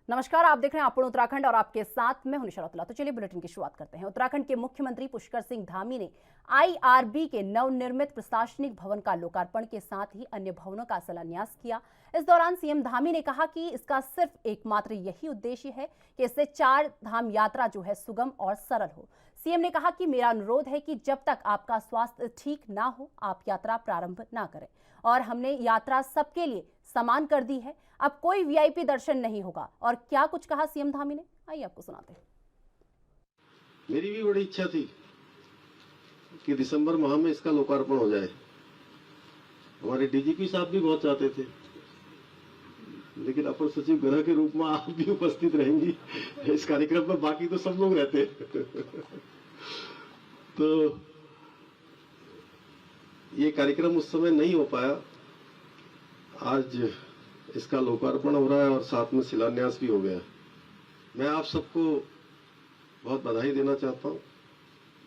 नमस्कार, आप देख रहे हैं अपन उत्तराखंड और आपके साथ मैं हूं निशा रौतेला। तो चलिए बुलेटिन की शुरुआत करते हैं। उत्तराखंड के मुख्यमंत्री पुष्कर सिंह धामी ने आईआरबी के नवनिर्मित प्रशासनिक भवन का लोकार्पण के साथ ही अन्य भवनों का शिलान्यास किया। इस दौरान सीएम धामी ने कहा कि इसका सिर्फ एकमात्र यही उद्देश्य है कि इससे 4 धाम यात्रा जो है सुगम और सरल हो। सीएम ने कहा कि मेरा अनुरोध है कि जब तक आपका स्वास्थ्य ठीक ना हो आप यात्रा प्रारंभ ना करें, और हमने यात्रा सबके लिए समान कर दी है। अब कोई वीआईपी दर्शन नहीं होगा। और क्या कुछ कहा सीएम धामी ने, आइए आपको सुनाते हैं। मेरी भी बड़ी इच्छा थी कि दिसंबर माह में इसका लोकार्पण हो जाए। हमारे डीजीपी साहब भी बहुत चाहते थे, लेकिन अपर सचिव गृह के रूप में आप भी उपस्थित रहेंगी इस कार्यक्रम में, बाकी तो सब लोग रहते तो ये कार्यक्रम उस समय नहीं हो पाया। आज इसका लोकार्पण हो रहा है और साथ में शिलान्यास भी हो गया। मैं आप सबको बहुत बधाई देना चाहता हूँ,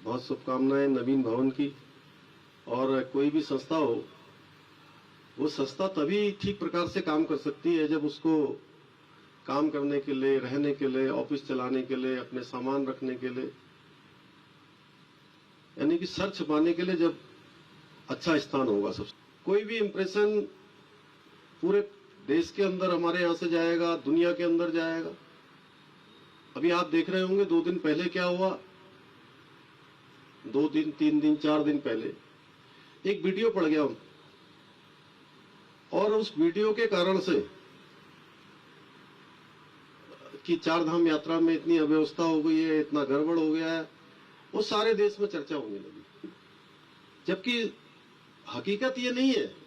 बहुत शुभकामनाएं नवीन भवन की। और कोई भी संस्था हो, वो संस्था तभी ठीक प्रकार से काम कर सकती है जब उसको काम करने के लिए, रहने के लिए, ऑफिस चलाने के लिए, अपने सामान रखने के लिए, यानी कि सर छिपाने के लिए जब अच्छा स्थान होगा। सब कोई भी इंप्रेशन पूरे देश के अंदर हमारे यहाँ से जाएगा, दुनिया के अंदर जाएगा। अभी आप देख रहे होंगे 2 दिन पहले क्या हुआ। 2 दिन, 3 दिन, 4 दिन पहले एक वीडियो पड़ गया, और उस वीडियो के कारण से कि 4 धाम यात्रा में इतनी अव्यवस्था हो गई है, इतना गड़बड़ हो गया है, वो सारे देश में चर्चा होने लगी। जबकि हकीकत ये नहीं है।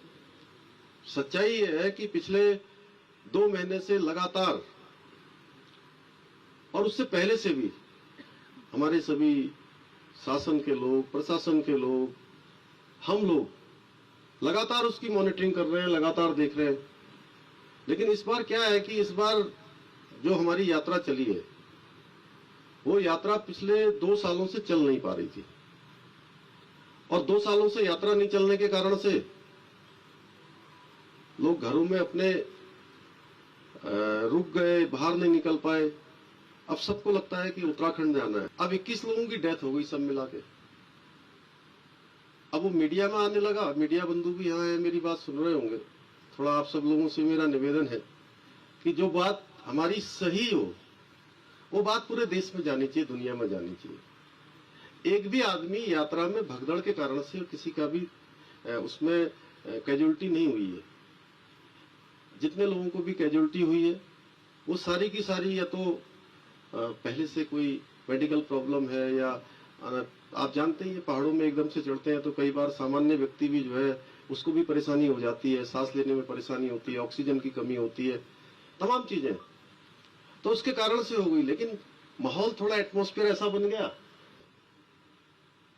सच्चाई ये है कि पिछले 2 महीने से लगातार, और उससे पहले से भी, हमारे सभी शासन के लोग, प्रशासन के लोग, हम लोग लगातार उसकी मॉनिटरिंग कर रहे हैं, लगातार देख रहे हैं। लेकिन इस बार क्या है कि इस बार जो हमारी यात्रा चली है, वो यात्रा पिछले 2 सालों से चल नहीं पा रही थी। और 2 सालों से यात्रा नहीं चलने के कारण से लोग घरों में अपने रुक गए, बाहर नहीं निकल पाए। अब सबको लगता है कि उत्तराखंड जाना है। अब 21 लोगों की डेथ हो गई सब मिला के। अब वो मीडिया में आने लगा। मीडिया बंधु भी यहाँ है, मेरी बात सुन रहे होंगे। थोड़ा आप सब लोगों से मेरा निवेदन है कि जो बात हमारी सही हो, वो बात पूरे देश में जानी चाहिए, दुनिया में जानी चाहिए। एक भी आदमी यात्रा में भगदड़ के कारण से किसी का भी उसमें कैजुअलिटी नहीं हुई है। जितने लोगों को भी कैजुअलिटी हुई है, वो सारी की सारी या तो पहले से कोई मेडिकल प्रॉब्लम है, या आप जानते हैं पहाड़ों में एकदम से चढ़ते हैं तो कई बार सामान्य व्यक्ति भी जो है उसको भी परेशानी हो जाती है, सांस लेने में परेशानी होती है, ऑक्सीजन की कमी होती है, तमाम चीजें तो उसके कारण से हो गई। लेकिन माहौल, थोड़ा एटमॉस्फेयर ऐसा बन गया।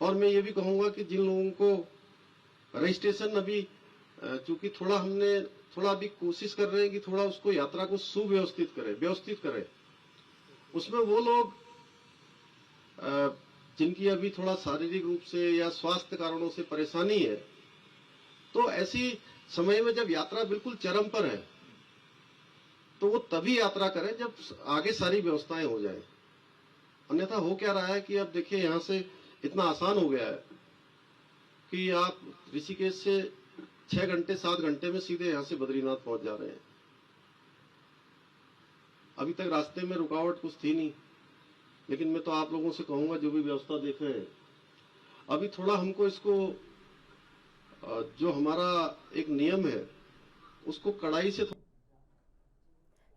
और मैं ये भी कहूंगा कि जिन लोगों को रजिस्ट्रेशन अभी, चूंकि थोड़ा अभी कोशिश कर रहे हैं कि थोड़ा उसको यात्रा को सुव्यवस्थित करें, व्यवस्थित करें। उसमें वो लोग जिनकी अभी थोड़ा शारीरिक रूप से या स्वास्थ्य कारणों से परेशानी है, तो ऐसी समय में जब यात्रा बिल्कुल चरम पर है, तो वो तभी यात्रा करें जब आगे सारी व्यवस्थाएं हो जाए। अन्यथा हो क्या रहा है कि अब देखिए, यहाँ से इतना आसान हो गया है कि आप ऋषिकेश से 6 घंटे 7 घंटे में सीधे यहाँ से बद्रीनाथ पहुंच जा रहे हैं। अभी तक रास्ते में रुकावट कुछ थी नहीं। लेकिन मैं तो आप लोगों से कहूंगा, जो भी व्यवस्था देख रहे हैं, अभी थोड़ा हमको इसको, जो हमारा एक नियम है, उसको कड़ाई से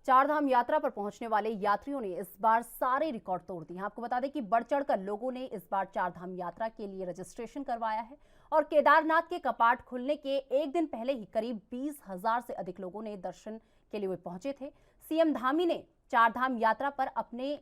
4 धाम यात्रा पर पहुंचने वाले यात्रियों ने इस बार सारे रिकॉर्ड तोड़ दिए हैं। आपको बता दें कि बढ़ चढ़कर लोगों ने इस बार 4 धाम यात्रा के लिए रजिस्ट्रेशन करवाया है। और केदारनाथ के कपाट खुलने के एक दिन पहले ही करीब 20,000 से अधिक लोगों ने दर्शन के लिए पहुंचे थे। सीएम धामी ने 4 धाम यात्रा पर अपने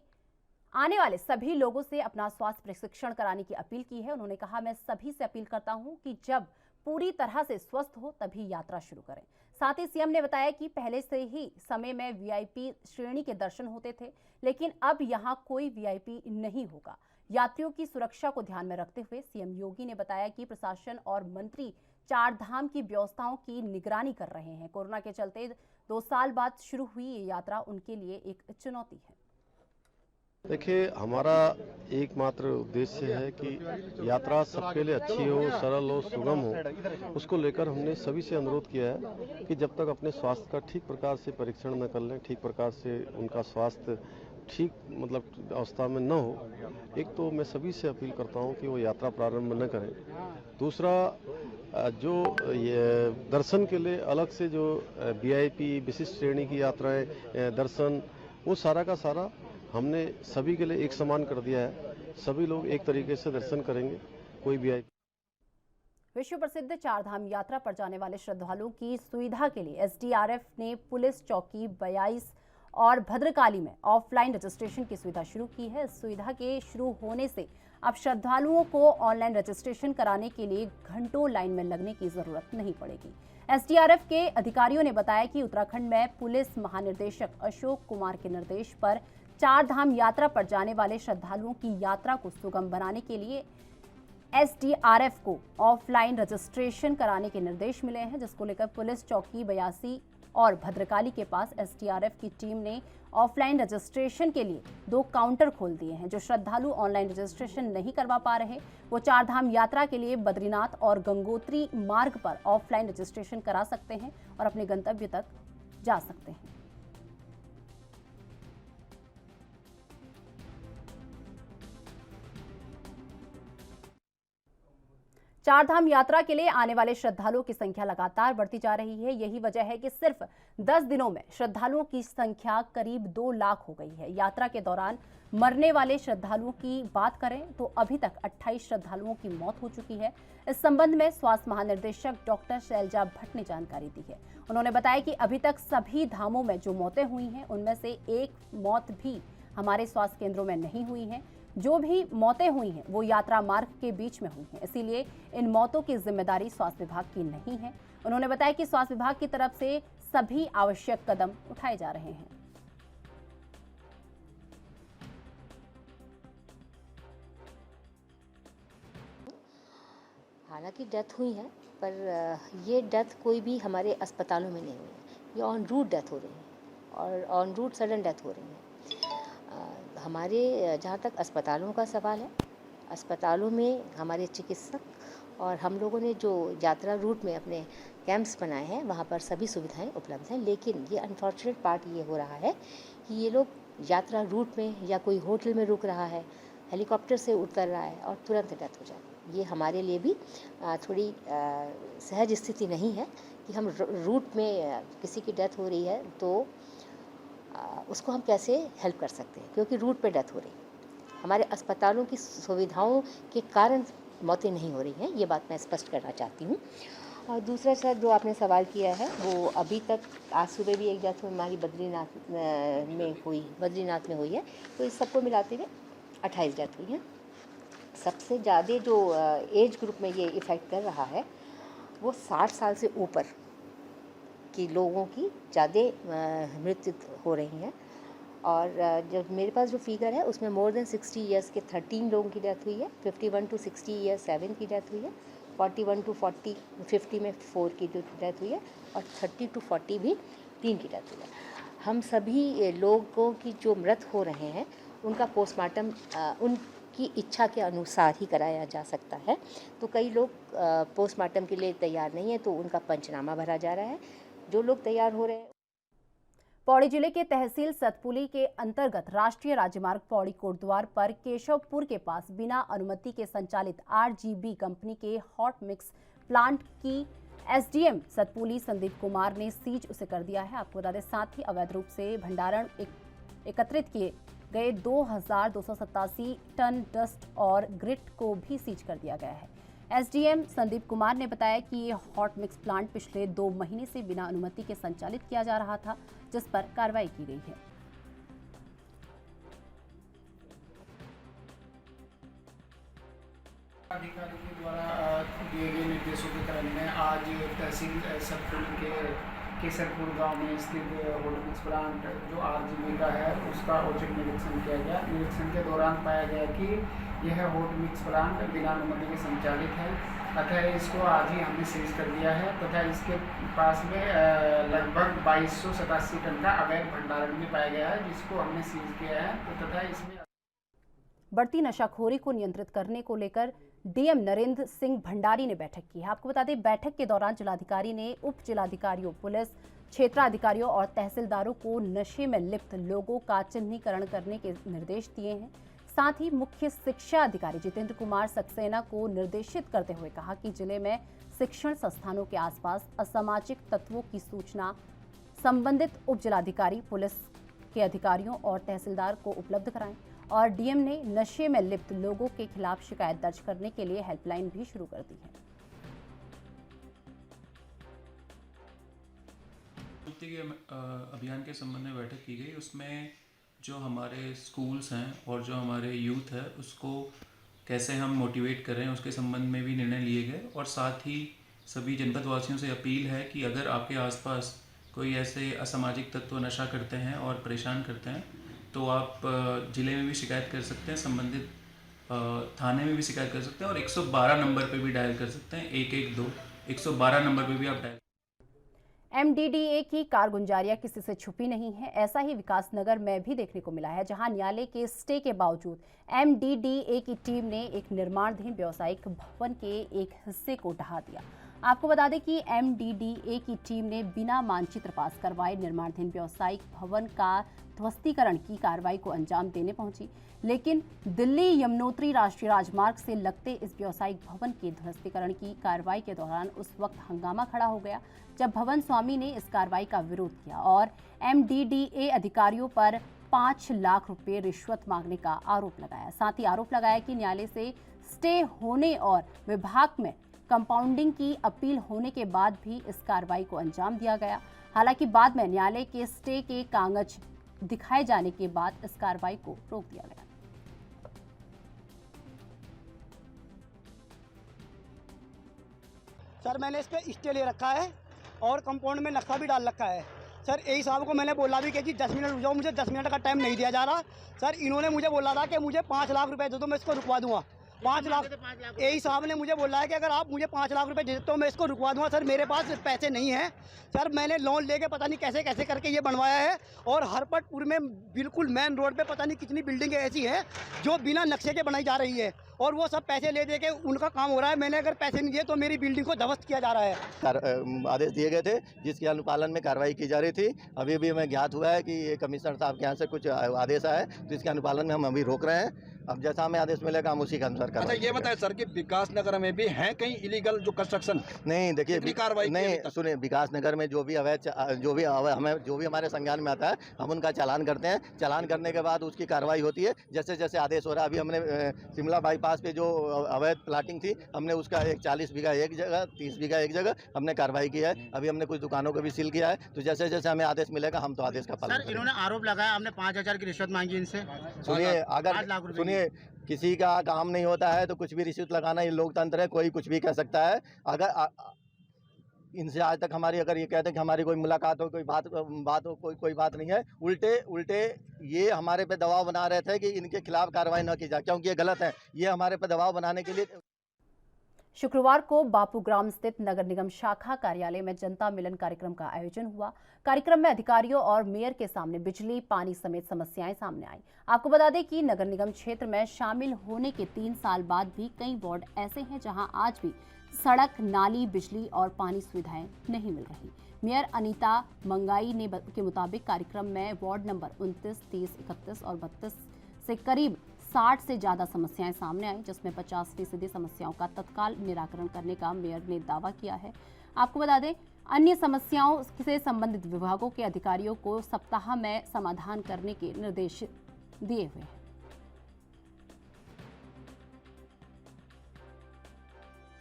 आने वाले सभी लोगों से अपना स्वास्थ्य प्रशिक्षण कराने की अपील की है। उन्होंने कहा, मैं सभी से अपील करता हूं कि जब पूरी तरह से स्वस्थ हो तभी यात्रा शुरू करें। साथ ही सीएम ने बताया कि पहले से ही समय में वीआईपी श्रेणी के दर्शन होते थे, लेकिन अब यहां कोई वीआईपी नहीं होगा। यात्रियों की सुरक्षा को ध्यान में रखते हुए सीएम योगी ने बताया कि प्रशासन और मंत्री 4 धाम की व्यवस्थाओं की निगरानी कर रहे हैं। कोरोना के चलते 2 साल बाद शुरू हुई ये यात्रा उनके लिए एक चुनौती है। देखिए, हमारा एकमात्र उद्देश्य है कि यात्रा सबके लिए अच्छी हो, सरल हो, सुगम हो। उसको लेकर हमने सभी से अनुरोध किया है कि जब तक अपने स्वास्थ्य का ठीक प्रकार से परीक्षण न कर लें, ठीक प्रकार से उनका स्वास्थ्य ठीक मतलब अवस्था में न हो, एक तो मैं सभी से अपील करता हूं कि वो यात्रा प्रारंभ न करें। दूसरा, जो ये दर्शन के लिए अलग से जो वीआईपी विशिष्ट श्रेणी की यात्राएं, दर्शन, वो सारा का सारा हमने सभी के लिए एक समान कर दिया है। सभी लोग एक तरीके से दर्शन करेंगे, कोई वीआईपी। विश्व प्रसिद्ध चारधाम यात्रा पर जाने वाले श्रद्धालुओं की सुविधा के लिए एसडीआरएफ ने पुलिस चौकी 22 और भद्रकाली में ऑफलाइन रजिस्ट्रेशन की सुविधा शुरू की है। इस सुविधा के शुरू होने से अब श्रद्धालुओं को ऑनलाइन रजिस्ट्रेशन कराने के लिए घंटों लाइन में लगने की जरूरत नहीं पड़ेगी। एसडीआरएफ के अधिकारियों ने बताया कि उत्तराखंड में पुलिस महानिदेशक अशोक कुमार के निर्देश पर चारधाम यात्रा पर जाने वाले श्रद्धालुओं की यात्रा को सुगम बनाने के लिए एसडीआरएफ को ऑफलाइन रजिस्ट्रेशन कराने के निर्देश मिले हैं, जिसको लेकर पुलिस चौकी 82 और भद्रकाली के पास एसडीआरएफ की टीम ने ऑफलाइन रजिस्ट्रेशन के लिए 2 काउंटर खोल दिए हैं। जो श्रद्धालु ऑनलाइन रजिस्ट्रेशन नहीं करवा पा रहे, वो चारधाम यात्रा के लिए बद्रीनाथ और गंगोत्री मार्ग पर ऑफलाइन रजिस्ट्रेशन करा सकते हैं और अपने गंतव्य तक जा सकते हैं। चारधाम यात्रा के लिए आने वाले श्रद्धालुओं की संख्या लगातार बढ़ती जा रही है। यही वजह है कि सिर्फ 10 दिनों में श्रद्धालुओं की संख्या करीब 2 लाख हो गई है। यात्रा के दौरान मरने वाले श्रद्धालुओं की बात करें तो अभी तक 28 श्रद्धालुओं की मौत हो चुकी है। इस संबंध में स्वास्थ्य महानिदेशक डॉक्टर शैलजा भट्ट ने जानकारी दी है। उन्होंने बताया कि अभी तक सभी धामों में जो मौतें हुई हैं, उनमें से एक मौत भी हमारे स्वास्थ्य केंद्रों में नहीं हुई है। जो भी मौतें हुई हैं वो यात्रा मार्ग के बीच में हुई हैं, इसीलिए इन मौतों की जिम्मेदारी स्वास्थ्य विभाग की नहीं है। उन्होंने बताया कि स्वास्थ्य विभाग की तरफ से सभी आवश्यक कदम उठाए जा रहे हैं। हालांकि डेथ हुई है, पर ये डेथ कोई भी हमारे अस्पतालों में नहीं हुई है। ये ऑन रूट डेथ हो रही है और ऑन रूट सडन डेथ हो रही है। हमारे जहाँ तक अस्पतालों का सवाल है, अस्पतालों में हमारे चिकित्सक और हम लोगों ने जो यात्रा रूट में अपने कैंप्स बनाए हैं, वहाँ पर सभी सुविधाएं उपलब्ध हैं। लेकिन ये अनफॉर्चुनेट पार्ट ये हो रहा है कि ये लोग यात्रा रूट में या कोई होटल में रुक रहा है, हेलीकॉप्टर से उतर रहा है और तुरंत डेथ हो जाए। ये हमारे लिए भी थोड़ी सहज स्थिति नहीं है कि हम रूट में किसी की डेथ हो रही है तो उसको हम कैसे हेल्प कर सकते हैं, क्योंकि रूट पे डेथ हो रही है। हमारे अस्पतालों की सुविधाओं के कारण मौतें नहीं हो रही हैं, ये बात मैं स्पष्ट करना चाहती हूँ। और दूसरा सर जो आपने सवाल किया है, वो अभी तक आज सुबह भी एक डेथ हमारी बद्रीनाथ में हुई है, तो इस सबको मिलाते हुए 28 डेथ हुई है। सबसे ज़्यादा जो एज ग्रुप में ये इफ़ेक्ट कर रहा है वो 60 साल से ऊपर कि लोगों की ज़्यादा मृत्यु हो रही हैं। और जब मेरे पास जो फिगर है उसमें मोर देन 60 ईयर्स के 13 लोगों की डेथ हुई है, 51 to 60 ईयर्स 7 की डेथ हुई है, 41 to 50 में 4 की डेथ हुई है और 30 to 40 भी 3 की डेथ हुई है। हम सभी लोगों की जो मृत हो रहे हैं उनका पोस्टमार्टम उनकी इच्छा के अनुसार ही कराया जा सकता है। तो कई लोग पोस्टमार्टम के लिए तैयार नहीं है तो उनका पंचनामा भरा जा रहा है। जो लोग तैयार हो रहे हैं। पौड़ी जिले के तहसील सतपुली के अंतर्गत राष्ट्रीय राजमार्ग पौड़ी कोटद्वार पर केशवपुर के पास बिना अनुमति के संचालित आरजीबी कंपनी के हॉट मिक्स प्लांट की एसडीएम सतपुली संदीप कुमार ने सीज उसे कर दिया है। आपको बता दें, साथ ही अवैध रूप से भंडारण एकत्रित किए गए 2287 टन डस्ट और ग्रिट को भी सीज कर दिया गया है। एसडीएम संदीप कुमार ने बताया कि ये हॉट मिक्स प्लांट पिछले 2 महीने से बिना अनुमति के संचालित किया जा रहा था, जिस पर कार्रवाई की गई है। अधिकारी के द्वारा दिए गए निर्देशों के क्रम में आज तहसील सतपुली के केसरपुर गांव में स्थित हॉट मिक्स प्लांट जो आरजीबी का है उसका औचक निरीक्षण किया गया। निरीक्षण के दौरान पाया गया कि यह हॉट मिक्स प्लांट बिना अनुमति के संचालित है। अतः इसको आज ही हमने सीज कर दिया है तथा इसके पास में लगभग 2287 टन का अवैध भंडारण भी पाया गया है, जिसको हमने सीज किया है। तो तथा इसमें बढ़ती नशाखोरी को नियंत्रित करने को लेकर डीएम नरेंद्र सिंह भंडारी ने बैठक की है। आपको बता दें, बैठक के दौरान जिलाधिकारी ने उप जिलाधिकारियों, पुलिस क्षेत्राधिकारियों और तहसीलदारों को नशे में लिप्त लोगों का चिन्हीकरण करने के निर्देश दिए हैं। साथ ही मुख्य शिक्षा अधिकारी जितेंद्र कुमार सक्सेना को निर्देशित करते हुए कहा कि जिले में शिक्षण संस्थानों के आसपास असामाजिक तत्वों की सूचना संबंधित उप जिलाधिकारी, पुलिस के अधिकारियों और तहसीलदार को उपलब्ध कराएं। और डीएम ने नशे में लिप्त लोगों के खिलाफ शिकायत दर्ज करने के लिए हेल्पलाइन भी शुरू कर दी है। अभियान के संबंध में बैठक की गई। उसमें जो हमारे स्कूल्स हैं और जो हमारे यूथ है उसको कैसे हम मोटिवेट करें उसके संबंध में भी निर्णय लिए गए। और साथ ही सभी जनपद वासियों से अपील है कि अगर आपके आसपास कोई ऐसे असामाजिक तत्व नशा करते हैं और परेशान करते हैं तो आप ज़िले में भी शिकायत कर सकते हैं, संबंधित थाने में भी शिकायत कर सकते हैं और 112 नंबर पे भी डायल कर सकते हैं। 112 112 नंबर पे भी आप डायल। एमडीडीए की कारगुजारियां किसी से छुपी नहीं है। ऐसा ही विकासनगर में भी देखने को मिला है, जहां न्यायालय के स्टे के बावजूद एमडीडीए की टीम ने एक निर्माणाधीन व्यावसायिक भवन के एक हिस्से को ढहा दिया। आपको बता दें कि एमडीडीए की टीम ने बिना मानचित्र पास करवाए निर्माणाधीन व्यावसायिक भवन का ध्वस्तीकरण की कार्रवाई को अंजाम देने पहुंची, लेकिन दिल्ली यमुनोत्री राष्ट्रीय राजमार्ग से लगते इस व्यावसायिक भवन के ध्वस्तीकरण की कार्रवाई के दौरान उस वक्त हंगामा खड़ा हो गया जब भवन स्वामी ने इस कार्रवाई का विरोध किया और एमडीडीए अधिकारियों पर 5 लाख रुपए रिश्वत मांगने का आरोप लगाया। साथ ही आरोप लगाया कि न्यायालय से स्टे होने और विभाग में कंपाउंडिंग की अपील होने के बाद भी इस कार्रवाई को अंजाम दिया गया। हालांकि बाद में न्यायालय के स्टे के कागज दिखाए जाने के बाद इस कार्रवाई को रोक दिया गया। सर मैंने इस पे स्टे ले रखा है और कंपाउंड में नक्शा भी डाल रखा है। सर एई साहब को मैंने बोला भी कि 10 मिनट रुक जाओ, मुझे 10 मिनट का टाइम नहीं दिया जा रहा। सर इन्होंने मुझे बोला था कि मुझे 5 लाख रुपए दे दो, मैं इसको रुकवा दूंगा। 5 लाख एई साहब ने मुझे बोला है कि अगर आप मुझे 5 लाख रुपए दे देते हो मैं इसको रुकवा दूंगा। सर मेरे पास पैसे नहीं हैं। सर मैंने लोन लेके पता नहीं कैसे कैसे करके ये बनवाया है और हरपटपुर में बिल्कुल मेन रोड पे पता नहीं कितनी बिल्डिंगें ऐसी हैं जो बिना नक्शे के बनाई जा रही है और वो सब पैसे ले दे के उनका काम हो रहा है। मैंने अगर पैसे नहीं दिए तो मेरी बिल्डिंग को ध्वस्त किया जा रहा है। आदेश दिए गए थे जिसके अनुपालन में कार्रवाई की जा रही थी। अभी भी हमें ज्ञात हुआ है कि ये कमिश्नर साहब के यहाँ से कुछ आदेश आया है तो इसके अनुपालन में हम अभी रोक रहे हैं। अब जैसा हमें आदेश मिलेगा हम उसी के अनुसार करेंगे। अच्छा ये बताएं सर कि विकास नगर में भी हैं कहीं इलीगल जो कंस्ट्रक्शन? नहीं देखिए कार्रवाई नहीं सुनिए, विकास नगर में जो भी हमारे संज्ञान में आता है हम उनका चालान करते हैं। चालान करने के बाद उसकी कार्रवाई होती है जैसे जैसे आदेश हो रहा है। अभी हमने शिमला बाईपास पे जो अवैध प्लाटिंग थी हमने उसका एक 40 बीघा एक जगह 30 बीघा एक जगह हमने कार्रवाई की है। अभी हमने कुछ दुकानों को भी सील किया है। तो जैसे जैसे हमें आदेश मिलेगा हम तो आदेश का पालन। सर इन्होंने आरोप लगाया हमने 5,000 की रिश्वत मांगी इनसे। सुनिए अगर किसी का काम नहीं होता है तो कुछ भी रिश्वत लगाना ये लोकतंत्र है, कोई कुछ भी कह सकता है। अगर इनसे आज तक हमारी अगर ये कहते हैं कि हमारी कोई मुलाकात हो, कोई बात हो, कोई बात नहीं है। उल्टे ये हमारे पे दबाव बना रहे थे कि इनके खिलाफ कार्रवाई न की जाए क्योंकि ये गलत है। ये हमारे पे दबाव बनाने के लिए। शुक्रवार को बापूग्राम स्थित नगर निगम शाखा कार्यालय में जनता मिलन कार्यक्रम का आयोजन हुआ। कार्यक्रम में अधिकारियों और मेयर के सामने बिजली, पानी समेत समस्याएं सामने आई। आपको बता दें कि नगर निगम क्षेत्र में शामिल होने के 3 साल बाद भी कई वार्ड ऐसे हैं जहां आज भी सड़क, नाली, बिजली और पानी सुविधाएं नहीं मिल रही। मेयर अनीता मंगाई ने के मुताबिक कार्यक्रम में वार्ड नंबर 29, 30, 31 और 32 से करीब 60 से ज़्यादा समस्याएं सामने आई, जिसमें 50% समस्याओं का तत्काल निराकरण करने का मेयर ने दावा किया है। आपको बता दें अन्य समस्याओं से संबंधित विभागों के अधिकारियों को सप्ताह में समाधान करने के निर्देश दिए हुए हैं।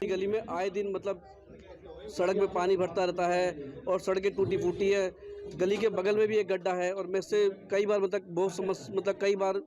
गली में आए दिन मतलब सड़क में पानी भरता रहता है और सड़कें टूटी फूटी है। गली के बगल में भी एक गड्ढा है और मैं से कई बार कई बार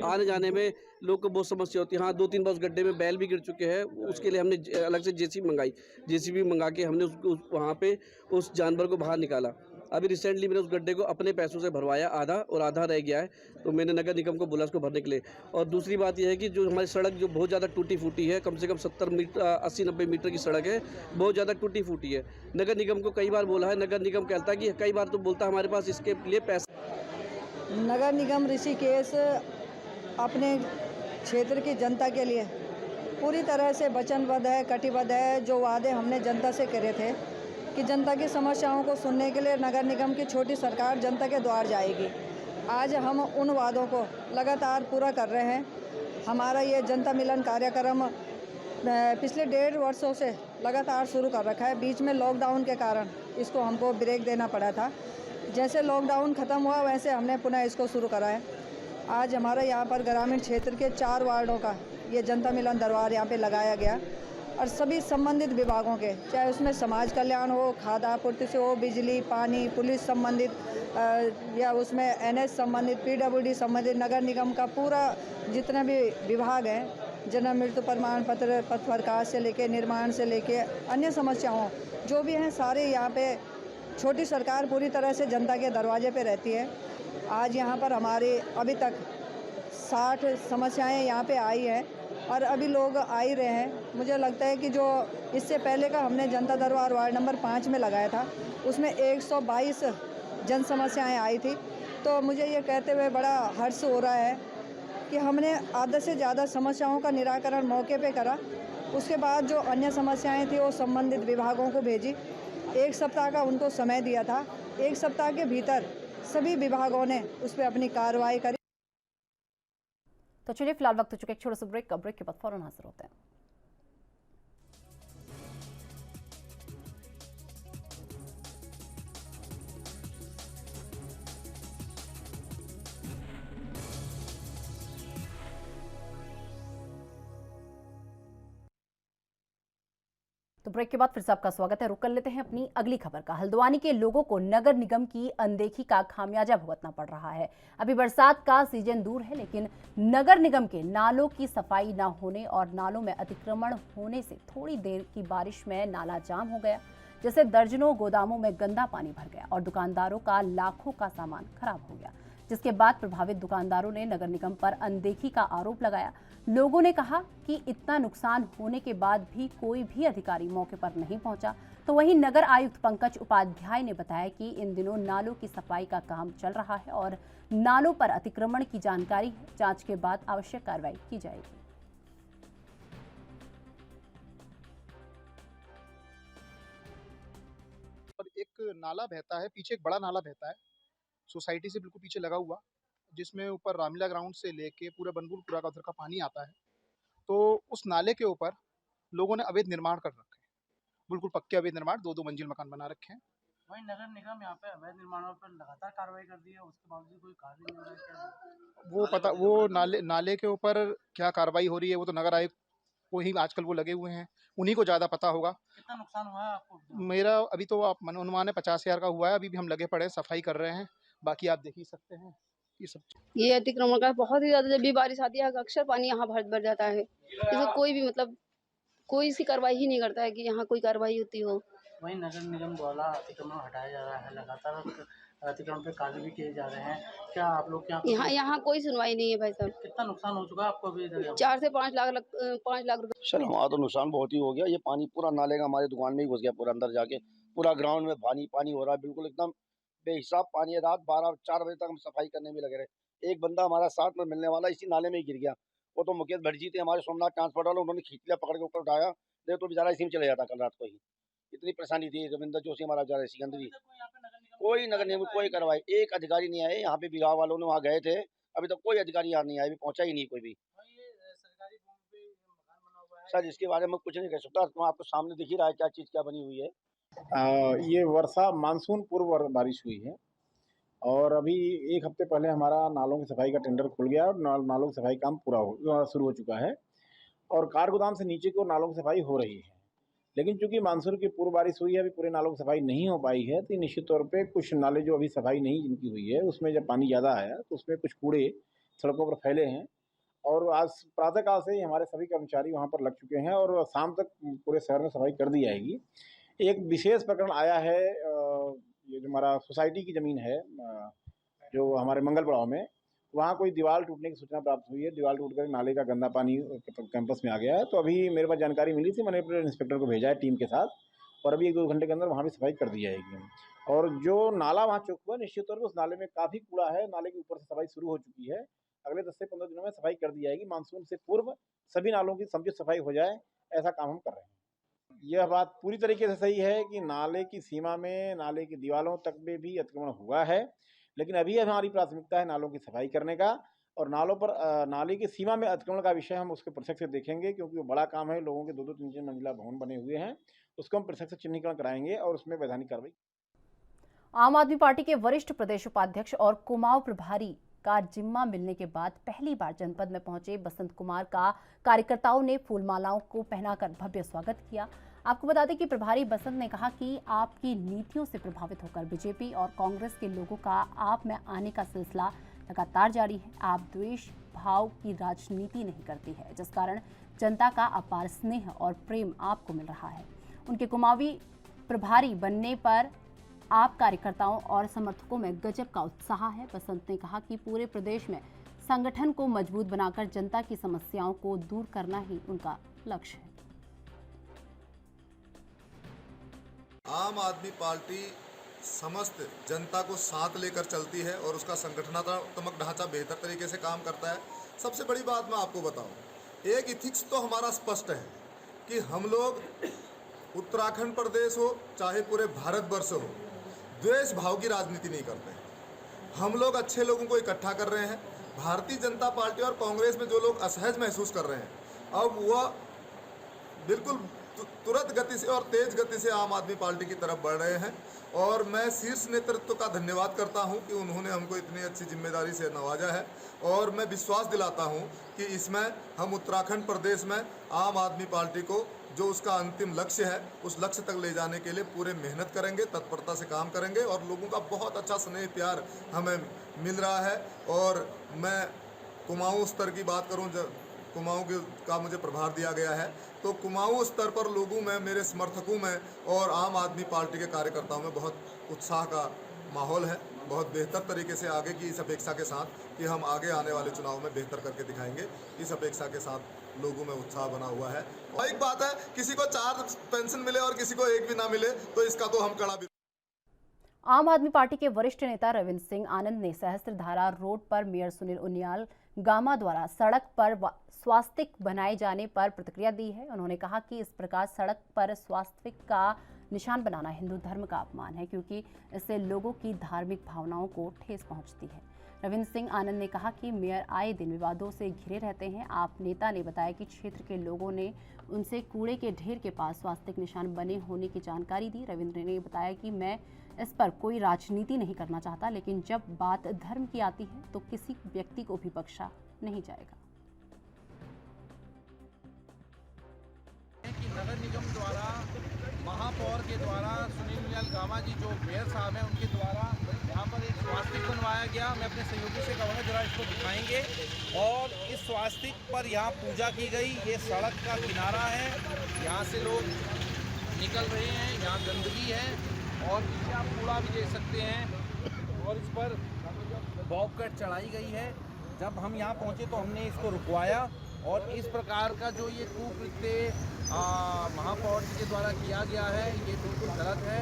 आने जाने में लोग को बहुत समस्या होती है। हाँ 2-3 बार उस गड्ढे में बैल भी गिर चुके हैं। उसके लिए हमने अलग से जेसीबी मंगा के हमने उसको वहाँ पे उस जानवर को बाहर निकाला। अभी रिसेंटली मैंने उस गड्ढे को अपने पैसों से भरवाया आधा, और आधा रह गया है, तो मैंने नगर निगम को बोला उसको भरने के लिए। और दूसरी बात यह है कि जो हमारी सड़क जो बहुत ज़्यादा टूटी फूटी है, कम से कम 70 मीटर 80-90 मीटर की सड़क है, बहुत ज़्यादा टूटी फूटी है। नगर निगम को कई बार बोला है, नगर निगम कहता है कि कई बार तो बोलता है हमारे पास इसके लिए पैसे। नगर निगम ऋषिकेश अपने क्षेत्र की जनता के लिए पूरी तरह से वचनबद्ध है, कटिबद्ध है। जो वादे हमने जनता से करे थे कि जनता की समस्याओं को सुनने के लिए नगर निगम की छोटी सरकार जनता के द्वार जाएगी, आज हम उन वादों को लगातार पूरा कर रहे हैं। हमारा ये जनता मिलन कार्यक्रम पिछले 1.5 वर्षों से लगातार शुरू कर रखा है। बीच में लॉकडाउन के कारण इसको हमको ब्रेक देना पड़ा था। जैसे लॉकडाउन ख़त्म हुआ वैसे हमने पुनः इसको शुरू करा है। आज हमारे यहाँ पर ग्रामीण क्षेत्र के 4 वार्डों का ये जनता मिलन दरबार यहाँ पे लगाया गया, और सभी संबंधित विभागों के, चाहे उसमें समाज कल्याण हो, खाद्य आपूर्ति से हो, बिजली, पानी, पुलिस संबंधित, या उसमें NH संबंधित, PWD संबंधित, नगर निगम का पूरा जितना भी विभाग है, जन्म मृत्यु प्रमाण पत्र, पथ प्रकाश से लेके निर्माण से लेके अन्य समस्याओं जो भी हैं, सारे यहाँ पे छोटी सरकार पूरी तरह से जनता के दरवाजे पे रहती है। आज यहाँ पर हमारे अभी तक 60 समस्याएं यहाँ पे आई हैं, और अभी लोग आ ही रहे हैं। मुझे लगता है कि जो इससे पहले का हमने जनता दरबार वार्ड नंबर 5 में लगाया था, उसमें 122 जन समस्याएँ आई थी। तो मुझे ये कहते हुए बड़ा हर्ष हो रहा है कि हमने आधे से ज़्यादा समस्याओं का निराकरण मौके पे करा। उसके बाद जो अन्य समस्याएं थी वो संबंधित विभागों को भेजी। 1 सप्ताह का उनको समय दिया था। 1 सप्ताह के भीतर सभी विभागों ने उस पर अपनी कार्रवाई करी। तो चलिए फिलहाल वक्त हो चुका है एक छोटा सा ब्रेक का। ब्रेक के बाद फौरन हाजिर होते हैं। तो ब्रेक के बाद फिर से आपका स्वागत है। रुक कर लेते हैं अपनी अगली खबर का। हल्द्वानी के लोगों को नगर निगम की अनदेखी का खामियाजा भुगतना पड़ रहा है। अभी बरसात का सीजन दूर है, लेकिन नगर निगम के नालों की सफाई न होने और नालों में अतिक्रमण होने से थोड़ी देर की बारिश में नाला जाम हो गया, जिससे दर्जनों गोदामों में गंदा पानी भर गया और दुकानदारों का लाखों का सामान खराब हो गया, जिसके बाद प्रभावित दुकानदारों ने नगर निगम पर अनदेखी का आरोप लगाया। लोगों ने कहा कि इतना नुकसान होने के बाद भी कोई भी अधिकारी मौके पर नहीं पहुंचा। तो वहीं नगर आयुक्त पंकज उपाध्याय ने बताया कि इन दिनों नालों की सफाई का काम चल रहा है और नालों पर अतिक्रमण की जानकारी है। जांच के बाद आवश्यक कार्रवाई की जाएगी। और एक नाला बहता है, पीछे एक बड़ा नाला बहता है सोसाइटी से बिल्कुल पीछे लगा हुआ, जिसमें ऊपर रामलीला ग्राउंड से लेके पूरा बनबुलपुरा का उधर का पानी आता है। तो उस नाले के ऊपर लोगों ने अवैध निर्माण कर रखे हैं, बिल्कुल पक्के अवैध निर्माण, 2-2 मंजिल मकान बना रखे हैं। वहीं नगर निगम यहाँ पे अवैध निर्माणों पर लगातार कार्रवाई कर दी है, उसके बावजूद कोई कार्य नहीं हो रहा है। वो पता वो नाले के ऊपर क्या कार्रवाई हो रही है वो तो नगर आयुक्त को ही आजकल वो लगे हुए हैं, उन्हीं को ज़्यादा पता होगा। कितना नुकसान हुआ है आपको? मेरा अभी तो आप अनुमान है 50,000 का हुआ है। अभी भी हम लगे पड़े हैं, सफाई कर रहे हैं, बाकी आप देख ही सकते हैं ये सब। ये अतिक्रमण का बहुत ही ज्यादा, जब भी बारिश आती है अक्सर पानी यहाँ भर जाता है। इसमें कोई भी कोई सी कार्रवाई ही नहीं करता है कि यहाँ कोई कार्रवाई होती हो। वहीं नगर निगम द्वारा अतिक्रमण हटाया जा रहा है, लगातार अतिक्रमण पे कार्य भी किए जा रहे हैं। क्या आप लोग यहाँ कोई सुनवाई नहीं है भाई साहब। कितना नुकसान हो चुका है आपको अभी? 4 से 5 लाख रुपए। सर हमारा तो नुकसान बहुत ही हो गया। ये पानी पूरा नाले का हमारे दुकान में ही घुस गया, पूरा अंदर जाके पूरा ग्राउंड में पानी हो रहा है, बिल्कुल एकदम बेहिसाब पानी है। रात 4 बजे तक हम सफाई करने में लगे रहे। एक बंदा हमारा साथ में मिलने वाला इसी नाले में ही गिर गया। वो तो मुकेश भट्ट जी थे हमारे सोमनाथ ट्रांसपोर्ट वाले, उन्होंने खींच लिया, पकड़ के ऊपर उठाया, नहीं तो बेचारा इसी में चले जाता कल रात को ही। इतनी परेशानी थी। रविंद्र जोशी हमारा बेचारा सिकंदर जी, कोई नगर निगम कोई कार्रवाई, एक अधिकारी नहीं आए। यहाँ पे विभाग वालों ने वहाँ गए थे, अभी तक कोई अधिकारी यहाँ नहीं आया, अभी पहुंचा ही नहीं कोई भी। सर इसके बारे में कुछ नहीं कह सकता, तो आपको सामने दिख ही रहा है क्या चीज़ क्या बनी हुई है। ये वर्षा मानसून पूर्व बारिश हुई है, और अभी 1 हफ्ते पहले हमारा नालों की सफाई का टेंडर खुल गया और नालों की सफाई काम पूरा शुरू हो चुका है, और कार गोदाम से नीचे की ओर नालों की सफाई हो रही है। लेकिन चूंकि मानसून की पूर्व बारिश हुई है, अभी पूरे नालों की सफाई नहीं हो पाई है, तो निश्चित तौर पे कुछ नाले जो अभी सफाई नहीं जिनकी हुई है, उसमें जब पानी ज़्यादा आया तो उसमें कुछ कूड़े सड़कों पर फैले हैं, और आज प्रातःकाल से ही हमारे सभी कर्मचारी वहाँ पर लग चुके हैं और शाम तक पूरे शहर में सफाई कर दी जाएगी। एक विशेष प्रकरण आया है ये जो हमारा सोसाइटी की ज़मीन है जो हमारे मंगल पड़ाव में, वहाँ कोई दीवार टूटने की सूचना प्राप्त हुई है। दीवार टूटकर नाले का गंदा पानी कैंपस में आ गया है। तो अभी मेरे पास जानकारी मिली थी, मैंने अपने इंस्पेक्टर को भेजा है टीम के साथ, और अभी 1-2 घंटे के अंदर वहाँ भी सफाई कर दी जाएगी। और जो नाला वहाँ चौक हुआ, निश्चित तौर पर उस नाले में काफ़ी कूड़ा है। नाले के ऊपर से सफाई शुरू हो चुकी है। अगले 10 से 15 दिनों में सफाई कर दी जाएगी। मानसून से पूर्व सभी नालों की समुचित सफाई हो जाए, ऐसा काम हम कर रहे हैं। यह बात पूरी तरीके से सही है कि नाले की सीमा में, नाले की दीवारों तक में भी अतिक्रमण हुआ है, लेकिन अभी हमारी प्राथमिकता है नालों की सफाई करने का। और नालों पर नाले की सीमा में अतिक्रमण का विषय हम उसके पृथक से देखेंगे, क्योंकि वो बड़ा काम है। लोगों के 2-2, 3-3 मंजिला भवन बने हुए हैं, उसको हम पृथक से चिन्हीकरण कराएंगे और उसमें वैधानिक कार्रवाई। आम आदमी पार्टी के वरिष्ठ प्रदेश उपाध्यक्ष और कुमाऊं प्रभारी का जिम्मा मिलने के बाद पहली बार जनपद में पहुंचे बसंत कुमार का कार्यकर्ताओं ने फूलमालाओं को पहनाकर भव्य स्वागत किया। आपको बता दें कि प्रभारी बसंत ने कहा कि आपकी नीतियों से प्रभावित होकर बीजेपी और कांग्रेस के लोगों का आप में आने का सिलसिला लगातार जारी है। आप द्वेष भाव की राजनीति नहीं करती है, जिस कारण जनता का अपार स्नेह और प्रेम आपको मिल रहा है। उनके कुमाऊं प्रभारी बनने पर आप कार्यकर्ताओं और समर्थकों में गजब का उत्साह है। बसंत ने कहा कि पूरे प्रदेश में संगठन को मजबूत बनाकर जनता की समस्याओं को दूर करना ही उनका लक्ष्य है। आम आदमी पार्टी समस्त जनता को साथ लेकर चलती है और उसका संगठनात्मक ढांचा बेहतर तरीके से काम करता है। सबसे बड़ी बात मैं आपको बताऊं, एक इथिक्स तो हमारा स्पष्ट है कि हम लोग उत्तराखंड प्रदेश हो चाहे पूरे भारतवर्ष हो, द्वेष भाव की राजनीति नहीं करते हैं। हम लोग अच्छे लोगों को इकट्ठा कर रहे हैं। भारतीय जनता पार्टी और कांग्रेस में जो लोग असहज महसूस कर रहे हैं, अब वह बिल्कुल तुरंत गति से और तेज गति से आम आदमी पार्टी की तरफ बढ़ रहे हैं। और मैं शीर्ष नेतृत्व का धन्यवाद करता हूं कि उन्होंने हमको इतनी अच्छी जिम्मेदारी से नवाजा है। और मैं विश्वास दिलाता हूं कि इसमें हम उत्तराखंड प्रदेश में आम आदमी पार्टी को जो उसका अंतिम लक्ष्य है, उस लक्ष्य तक ले जाने के लिए पूरे मेहनत करेंगे, तत्परता से काम करेंगे। और लोगों का बहुत अच्छा स्नेह प्यार हमें मिल रहा है। और मैं कुमाऊं स्तर की बात करूं, कुमाऊं का मुझे प्रभार दिया गया है, तो कुमाऊं स्तर पर लोगों में, मेरे समर्थकों में और आम आदमी पार्टी के कार्यकर्ताओं में बहुत उत्साह का माहौल है। बहुत बेहतर तरीके से आगे की इस अपेक्षा के साथ कि हम आगे आने वाले चुनाव में बेहतर करके दिखाएंगे, इस अपेक्षा के साथ लोगों में उत्साह बना हुआ है। और एक बात है, किसी को 4 पेंशन मिले और किसी को 1 भी ना मिले, तो इसका तो हम कड़ा। आम आदमी पार्टी के वरिष्ठ नेता रविंद्र सिंह आनंद ने सहस्त्रधारा रोड पर मेयर सुनील उनियाल गामा द्वारा सड़क पर स्वास्तिक बनाए जाने पर प्रतिक्रिया दी है। उन्होंने कहा कि इस प्रकार सड़क पर स्वास्तिक का निशान बनाना हिंदू धर्म का अपमान है, क्योंकि इससे लोगों की धार्मिक भावनाओं को ठेस पहुंचती है। रविंद्र सिंह आनंद ने कहा कि मेयर आए दिन विवादों से घिरे रहते हैं। आप नेता ने बताया कि क्षेत्र के लोगों ने उनसे कूड़े के ढेर के पास स्वास्तिक निशान बने होने की जानकारी दी। रविंद्र ने बताया कि मैं इस पर कोई राजनीति नहीं करना चाहता, लेकिन जब बात धर्म की आती है तो किसी व्यक्ति को भी बख्शा नहीं जाएगा। कि नगर निगम द्वारा, महापौर के द्वारा, सुनील उनियाल गामा जी जो मेयर साहब हैं उनके द्वारा यहाँ पर एक स्वास्तिक बनवाया गया। मैं अपने सहयोगी से कहूँगा जरा इसको दिखाएंगे। और इस स्वास्तिक पर यहाँ पूजा की गई। ये सड़क का किनारा है, यहाँ से लोग निकल रहे हैं, यहाँ गंदगी है और नीचे आप कूड़ा भी देख सकते हैं। और इस पर बॉब कट चढ़ाई गई है। जब हम यहाँ पहुँचे तो हमने इसको रुकवाया और इस प्रकार का जो ये कुकृत्य महापौर जी के द्वारा किया गया है, ये बिल्कुल गलत है।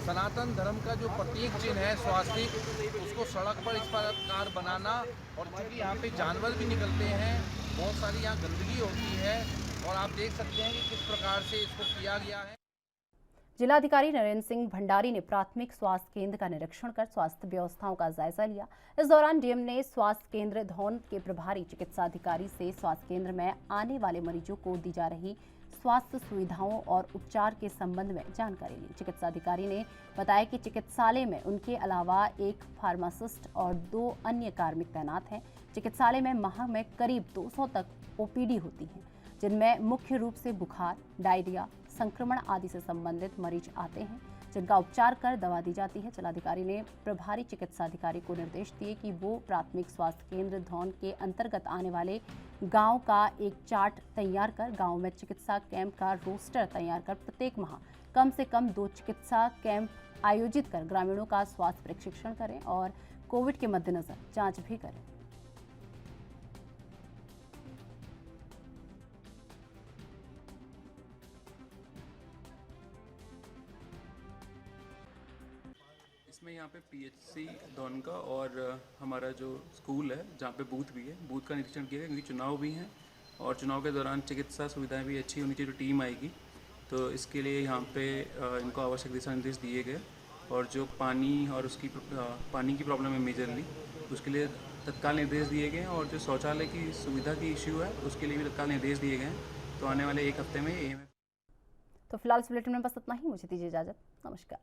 सनातन धर्म का जो प्रतीक चिन्ह है स्वास्तिक, उसको सड़क पर इस प्रकार बनाना, और चूँकि यहाँ पे जानवर भी निकलते हैं, बहुत सारी यहाँ गंदगी होती है और आप देख सकते हैं कि किस प्रकार से इसको किया गया है। जिलाधिकारी नरेंद्र सिंह भंडारी ने प्राथमिक स्वास्थ्य केंद्र का निरीक्षण कर स्वास्थ्य व्यवस्थाओं का जायजा लिया। इस दौरान डीएम ने स्वास्थ्य केंद्र धौन के प्रभारी चिकित्सा अधिकारी से स्वास्थ्य केंद्र में आने वाले मरीजों को दी जा रही स्वास्थ्य सुविधाओं और उपचार के संबंध में जानकारी ली। चिकित्सा अधिकारी ने बताया कि चिकित्सालय में उनके अलावा एक फार्मासिस्ट और 2 अन्य कार्मिक तैनात हैं। चिकित्सालय में माह में करीब 200 तक ओपीडी होती है, जिनमें मुख्य रूप से बुखार, डायरिया, संक्रमण आदि से संबंधित मरीज आते हैं, जिनका उपचार कर दवा दी जाती है। जिलाधिकारी ने प्रभारी चिकित्सा अधिकारी को निर्देश दिए कि वो प्राथमिक स्वास्थ्य केंद्र धौन के अंतर्गत आने वाले गांव का एक चार्ट तैयार कर गांव में चिकित्सा कैंप का रोस्टर तैयार कर प्रत्येक माह कम से कम 2 चिकित्सा कैंप आयोजित कर ग्रामीणों का स्वास्थ्य परीक्षण करें और कोविड के मद्देनजर जांच भी करें। इसमें यहाँ पे पीएचसी डॉन का और हमारा जो स्कूल है जहाँ पे बूथ भी है, बूथ का निरीक्षण किया गया क्योंकि चुनाव भी हैं और चुनाव के दौरान चिकित्सा सुविधाएं भी अच्छी होनी चाहिए। जो टीम आएगी तो इसके लिए यहाँ पे इनको आवश्यक दिशा निर्देश दिए गए और जो पानी और उसकी पानी की प्रॉब्लम है मेजरली, उसके लिए तत्काल निर्देश दिए गए हैं और जो शौचालय की सुविधा की इश्यू है उसके लिए भी तत्काल निर्देश दिए गए हैं। तो आने वाले एक हफ्ते में तो फिलहाल इस बुलेटिन में बस इतना ही। मुझे दीजिए इजाजत। नमस्कार।